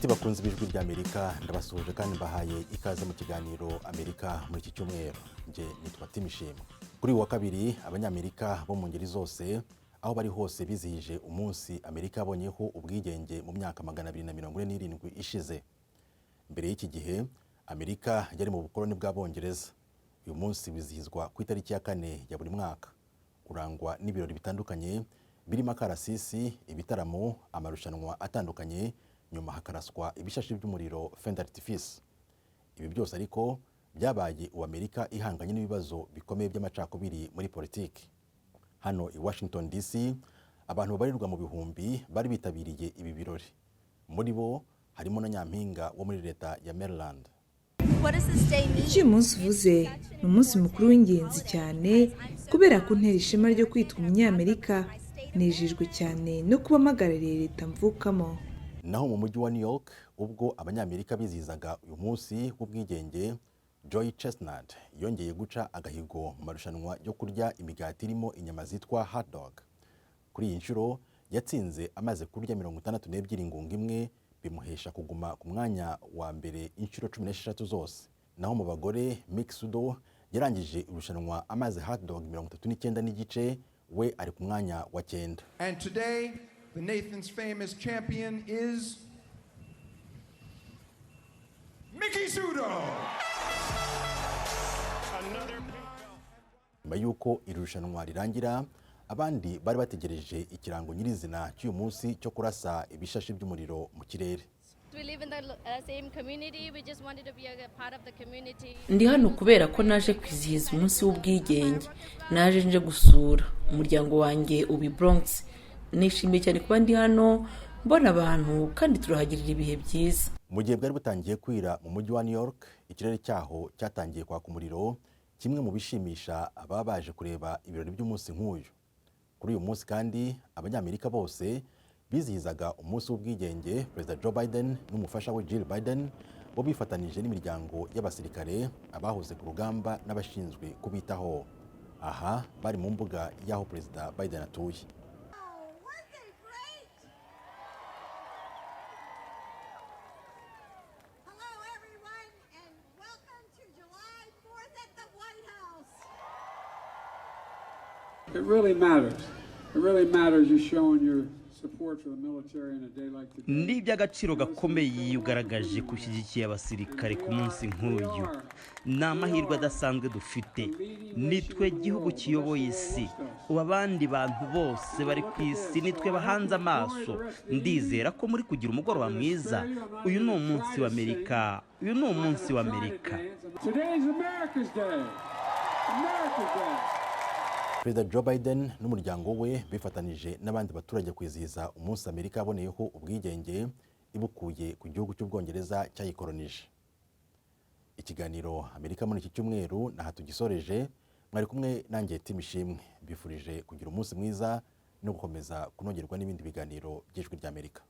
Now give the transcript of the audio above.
Inshuti bakunze ibijwi bya Amerika ndabasuhuje kandi mbahaye ikaze mu kiganiro Amerika muri iki cyumweru. Nje nitwa Nshuro. Kuri wa kabiri abanyamerika bo mu ngeri zose aho bari hose bizihije umunsi Amerika yabonyeho ubwigenge mu myaka 247 ishize. Mbere y'iki gihe Amerika yari mu bukoloni bwa Bwongereza. Uyu munsi wizihizwa ku itariki ya 4 ya buri mwaka. Urangwa n'ibirori bitandukanye birimo akarasisi, ibitaramo, amarushanwa atandukanye, nyuma hakaraswa ibishashi by'umuriro feu d'artifice. Ibi byose ariko byabaye Amerika ihanganye n'ibibazo bikomeye by'amacakubiri muri politiki. Hano i Washington DC abantu babarirwa mu bihumbi bari bitabiriye ibi birori. Muri bo harimo na nyampinga wo muri leta ya Maryland. Iki munsi uvuze ni umunsi mukuru w'ingenzi cyane kubera ko ntera ishema ryo kwitwa umunyamerika. Nejejwe cyane no kuba mpagarariye leta mvukamo. Naho mu mujyi wa New York ubwo abanyamerika bizihizaga uyu munsi w'ubwigenge, Joy Chestnut yongeye guca agahigo mu marushanwa yo kurya imigati irimo inyama zitwa hot dog. Kuri iyi nshuro yatsinze amaze kurya 62 ngunga imwe, bimuhesha kuguma ku mwanya wa mbere inshuro 16 zose. Naho mu bagore Nshuro yarangije irushanwa amaze hot dog 39 n'igice, we ari ku mwanya wa 9. And today the Nathan's famous champion is Nshuro. Nyuma y'uko irushanwa rirangira, abandi bari bategereje ikirango nyirizina cy'uyu munsi cyo kurasa ibishashi by'umuriro mu kirere. Ndi hano kubera ko naje kwizihiza umunsi w'ubwigenge. Naje nje gusura umuryango wanjye ubi Bronx. Nishimiye cyane kuba ndi hano mbona abantu kandi turahagirira ibihe byiza. Mu gihe bwari butangiye kwira mu mujyi wa New York, ikirere cyaho cyatangiye kwaka umuriro, kimwe mu bishimisha ababa baje kureba ibirori by'umunsi nk'uyu. Kuri uyu munsi kandi abanyamerika bose bizihizaga umunsi w'ubwigenge. Perezida Joe Biden n'umufasha we Jill Biden bo bifatanyije n'imiryango y'abasirikare, abahoze ku rugamba n'abashinzwe kubitaho. Aha bari mu mbuga y'aho Perezida Biden atuye. It really matters. It really matters you're showing your support for the military in a day like today. Ni iby'agaciro gakomeye ugaragaje kushyigikiye abasirikare ku munsi nk'uyu. Ni amahirwe adasanzwe dufite. Nitwe gihugu kiyoboye isi. Ubu abandi bantu bose bari ku isi nitwe bahanze amaso. Ndizera ko muri kugira umugoroba mwiza. Uyu ni umunsi wa Amerika. Uyu ni umunsi wa Amerika. Today is America's Day. America's Day. Perezida Joe Biden n'umuryango we bifatanije n'abandi baturage kwizihiza umunsi Amerika yaboneho ubwigenge, ibukuye ku gihugu cy'Ubwongereza cyayikolonije. Ikiganiro Amerika muri iki cyumweru naha tugisoreje. Mwari kumwe nanjye Nshuro. Bifurije kugira umunsi mwiza no gukomeza kunogerwa n'ibindi biganiro by'ijwi ry'Amerika.